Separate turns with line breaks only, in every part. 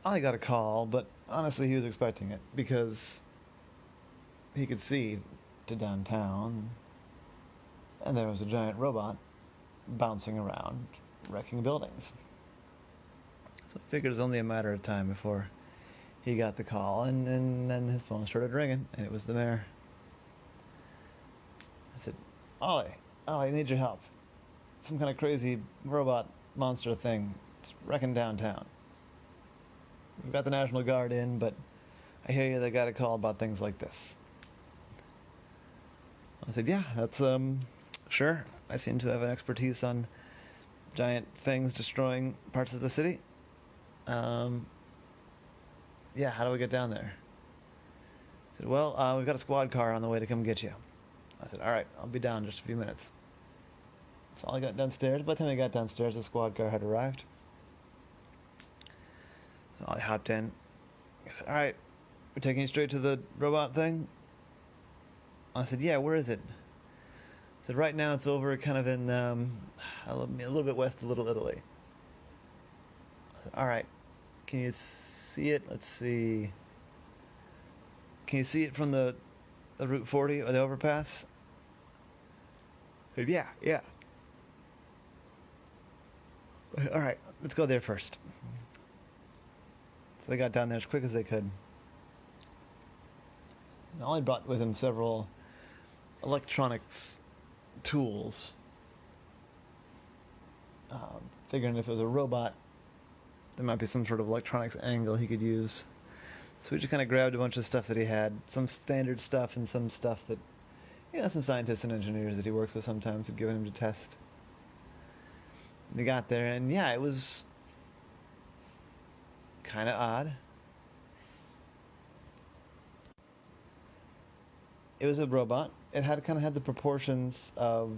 Ollie got a call, but honestly, he was expecting it because he could see to downtown, and there was a giant robot bouncing around, wrecking buildings. So I figured it was only a matter of time before he got the call, and then his phone started ringing, and it was the mayor. I said, Ollie, Ollie, I need your help. Some kind of crazy robot monster thing. It's wrecking downtown. We've got the National Guard in, but I hear you they got a call about things like this. I said, yeah, that's, sure. I seem to have an expertise on giant things destroying parts of the city. Um, yeah, how do we get down there? I said, well, we've got a squad car on the way to come get you. I said, all right, I'll be down in just a few minutes. So I got downstairs. By the time I got downstairs, the squad car had arrived. So I hopped in. I said, all right, we're taking you straight to the robot thing? I said, yeah, where is it? I said, right now it's over kind of in a little bit west of Little Italy. I said, all right, can you see it? Let's see. Can you see it from the Route 40 or the overpass? I said, yeah, yeah. All right, let's go there first. So they got down there as quick as they could. And Ollie brought with him several electronics tools, figuring if it was a robot, there might be some sort of electronics angle he could use. So we just kind of grabbed a bunch of stuff that he had, some standard stuff and some stuff that, some scientists and engineers that he works with sometimes had given him to test. And they got there, and yeah, it was kind of odd. It was a robot. It had kind of had the proportions of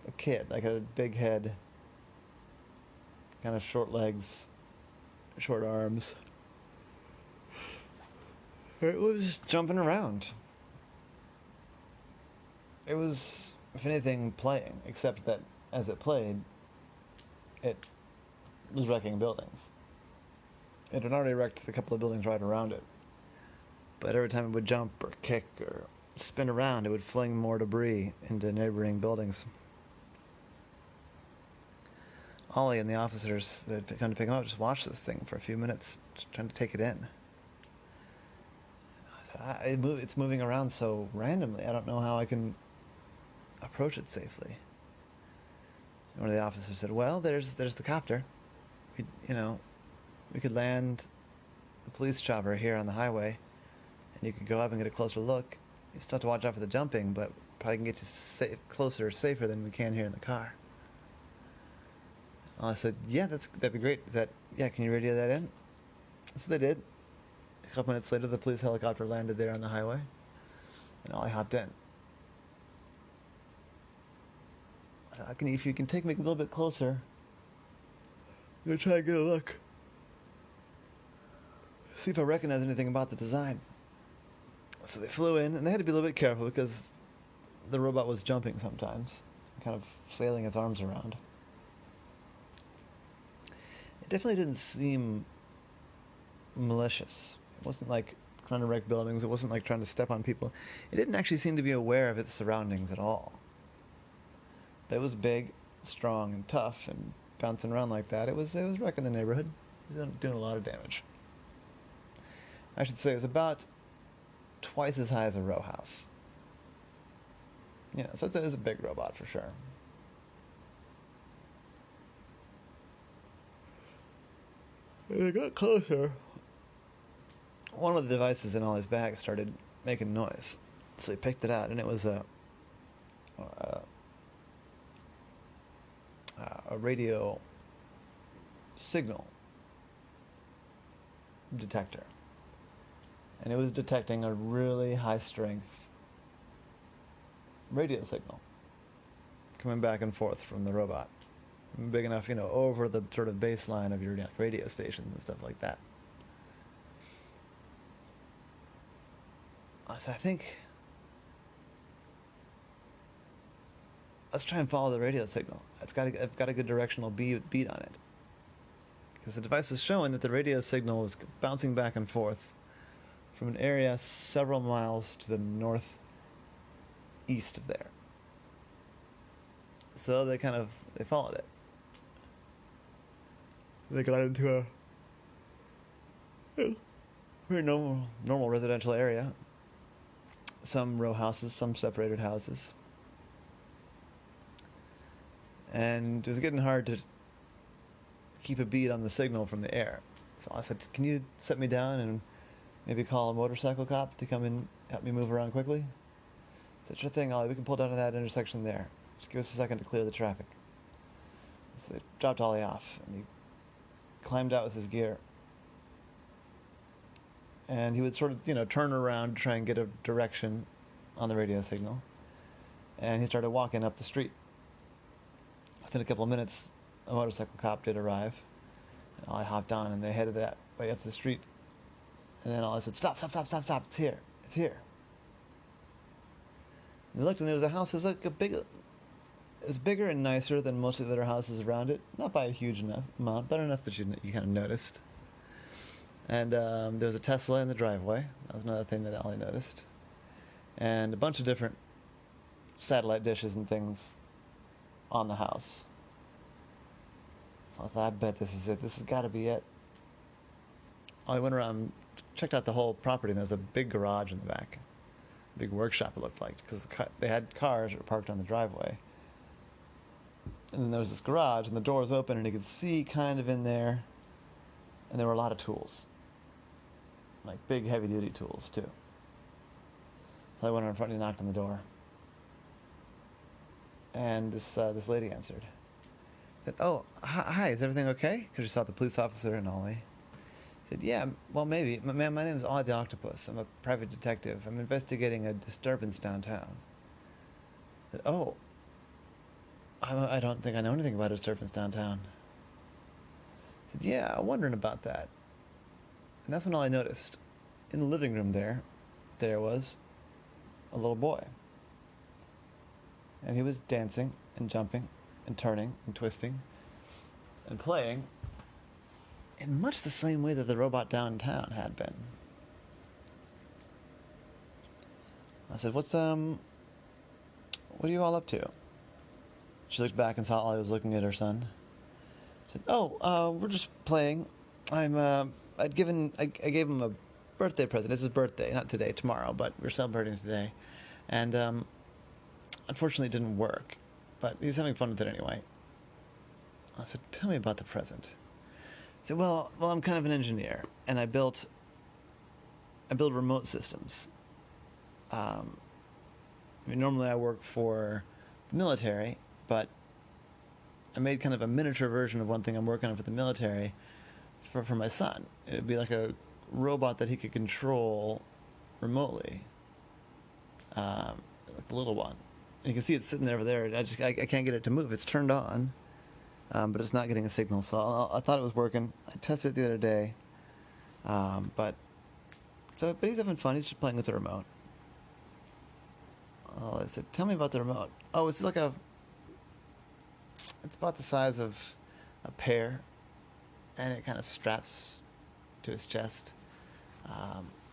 a kid, like a big head, kind of short legs, short arms. It was jumping around. It was, if anything, playing, except that as it played, it was wrecking buildings. It had already wrecked a couple of buildings right around it. But every time it would jump or kick or spin around, it would fling more debris into neighboring buildings. Ollie and the officers that had come to pick him up just watched this thing for a few minutes, just trying to take it in. It's moving around so randomly. I don't know how I can approach it safely. And one of the officers said, "Well, there's the copter. We could land the police chopper here on the highway, and you could go up and get a closer look. You still have to watch out for the jumping, but probably can get you closer, safer than we can here in the car." I said, "Yeah, that'd be great. Can you radio that in?" So they did. A couple minutes later, the police helicopter landed there on the highway, and Ollie hopped in. If you can take me a little bit closer, I'm gonna try and get a look. See if I recognize anything about the design. So they flew in, and they had to be a little bit careful because the robot was jumping sometimes, kind of flailing its arms around. It definitely didn't seem malicious. It wasn't like trying to wreck buildings. It wasn't like trying to step on people. It didn't actually seem to be aware of its surroundings at all. But it was big, strong, and tough, and bouncing around like that. It was wrecking the neighborhood. It was doing a lot of damage. I should say it was about twice as high as a row house. So it was a big robot for sure. As I got closer, one of the devices in Ollie's bag started making noise. So he picked it out, and it was a radio signal detector. And it was detecting a really high strength radio signal coming back and forth from the robot. Big enough, over the sort of baseline of your radio stations and stuff like that. So I think let's try and follow the radio signal. I've got a good directional beat on it. because the device was showing that the radio signal was bouncing back and forth from an area several miles to the northeast of there. So they followed it. They got into a very normal residential area. Some row houses, some separated houses. And it was getting hard to keep a beat on the signal from the air. So I said, can you set me down and maybe call a motorcycle cop to come and help me move around quickly? I said, sure thing, Ollie, we can pull down to that intersection there. Just give us a second to clear the traffic. So they dropped Ollie off, and he climbed out with his gear. And he would sort of, turn around to try and get a direction on the radio signal. And he started walking up the street. Within a couple of minutes, a motorcycle cop did arrive. And Ollie hopped on, and they headed that way up the street. And then Ollie said, stop, it's here. And they looked, and there was a house. It was like it was bigger and nicer than most of the other houses around it. Not by a huge amount, but enough that you kind of noticed. And there was a Tesla in the driveway. That was another thing that Ollie noticed. And a bunch of different satellite dishes and things on the house. So I thought, I bet this is it. This has got to be it. I went around, checked out the whole property, and there was a big garage in the back. A big workshop, it looked like, because they had cars that were parked on the driveway. And then there was this garage, and the door was open, and you could see kind of in there. And there were a lot of tools. Like big, heavy-duty tools, too. So I went in front and knocked on the door. And this lady answered. Said, oh, hi, is everything okay? Because she saw the police officer and Ollie. Said, yeah, well, maybe. Ma'am, my name is Ollie the Octopus. I'm a private detective. I'm investigating a disturbance downtown. Said, oh, I don't think I know anything about a disturbance downtown. Said, yeah, I'm wondering about that. And that's when all I noticed. In the living room there was a little boy. And he was dancing and jumping and turning and twisting and playing in much the same way that the robot downtown had been. I said, what are you all up to? She looked back and saw Ollie was looking at her son. She said, we're just playing. I gave him a birthday present. It's his birthday, not today, tomorrow, but we're celebrating today. And unfortunately it didn't work, but he's having fun with it anyway. I said, tell me about the present. He said, well, I'm kind of an engineer, and I build remote systems. Normally I work for the military, but I made kind of a miniature version of one thing I'm working on for the military for my son. It would be like a robot that he could control remotely, like a little one. And you can see it sitting over there. I can't get it to move. It's turned on, but it's not getting a signal. So I thought it was working. I tested it the other day, but he's having fun. He's just playing with the remote. Oh, I said, tell me about the remote. Oh, it's about the size of a pear, and it kind of straps to his chest.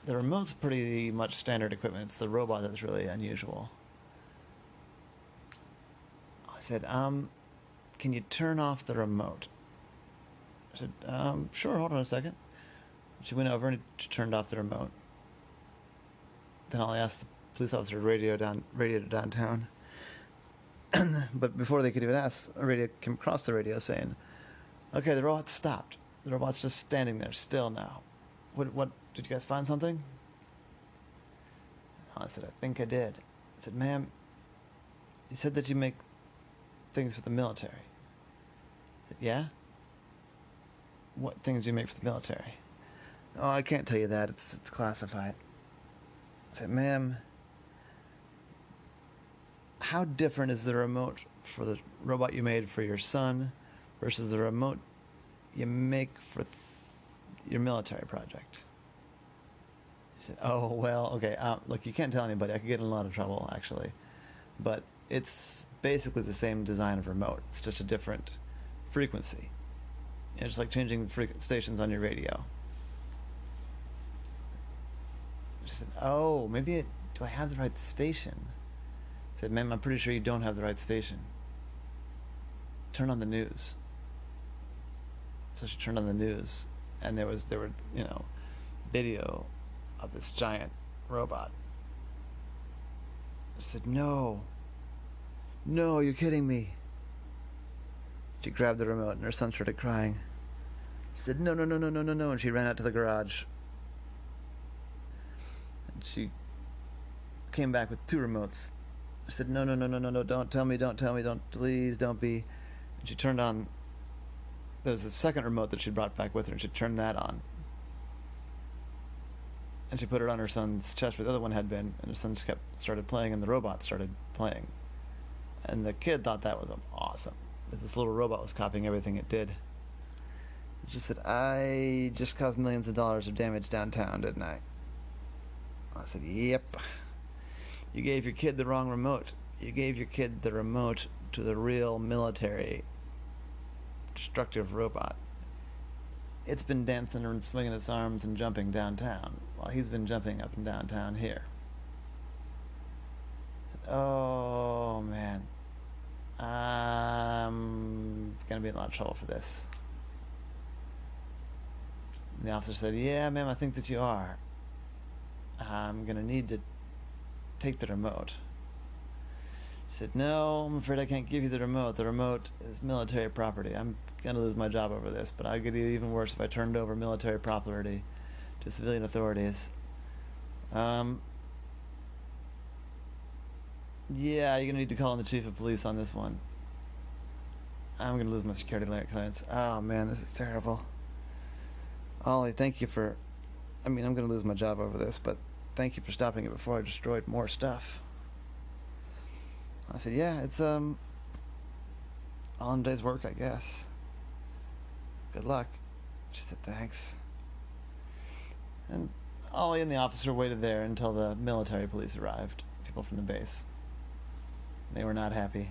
The remote's pretty much standard equipment. It's the robot that's really unusual. I said, can you turn off the remote? I said, sure, hold on a second. She went over and she turned off the remote. Then I asked the police officer to radio to downtown. But before they could even ask, a radio came across the radio saying, okay, the robot stopped. The robot's just standing there still now. What did you guys find something? I said, I think I did. I said, ma'am, you said that you make things for the military. I said, yeah? What things do you make for the military? Oh, I can't tell you that. It's classified. I said, ma'am, how different is the remote for the robot you made for your son versus the remote you make for your military project? He said, oh, well, okay, look, you can't tell anybody. I could get in a lot of trouble, actually. But it's basically the same design of remote. It's just a different frequency. just like changing stations on your radio. She said, oh, maybe do I have the right station? I said, ma'am, I'm pretty sure you don't have the right station. Turn on the news. So she turned on the news, and there were, video of this giant robot. I said, no, you're kidding me. She grabbed the remote, and her son started crying. She said, no, and she ran out to the garage. And she came back with 2 remotes. I said, no, don't tell me, please don't be. And she turned on, there was a second remote that she brought back with her, and she turned that on. And she put it on her son's chest where the other one had been, and her son started playing, and the robot started playing. And the kid thought that was awesome, that this little robot was copying everything it did. She said, I just caused millions of dollars of damage downtown, didn't I? I said, yep. You gave your kid the wrong remote. You gave your kid the remote to the real military destructive robot. It's been dancing and swinging its arms and jumping downtown while he's been jumping up and downtown here. Oh, man. I'm going to be in a lot of trouble for this. And the officer said, yeah, ma'am, I think that you are. I'm going to need to take the remote. She said, no, I'm afraid I can't give you the remote. The remote is military property. I'm going to lose my job over this, but I'd get even worse if I turned over military property to civilian authorities. Yeah, you're going to need to call in the chief of police on this one. I'm going to lose my security clearance. Oh, man, this is terrible. Ollie, thank you for... I'm going to lose my job over this, but thank you for stopping it before I destroyed more stuff. I said, yeah, it's, all in a day's work, I guess. Good luck. She said, thanks. And Ollie and the officer waited there until the military police arrived, people from the base. They were not happy.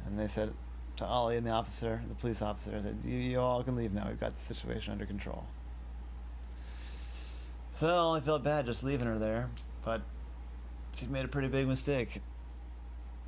And they said to Ollie and the police officer, that you all can leave now. We've got the situation under control. So Ollie felt bad just leaving her there, but she'd made a pretty big mistake.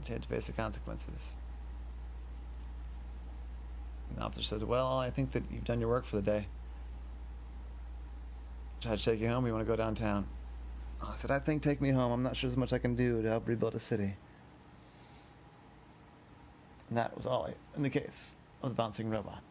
She had to face the consequences. And the officer says, well, I think that you've done your work for the day. Should I take you home, or you want to go downtown? I said, I think take me home. I'm not sure there's much I can do to help rebuild a city. And that was Ollie in the case of the bouncing robot.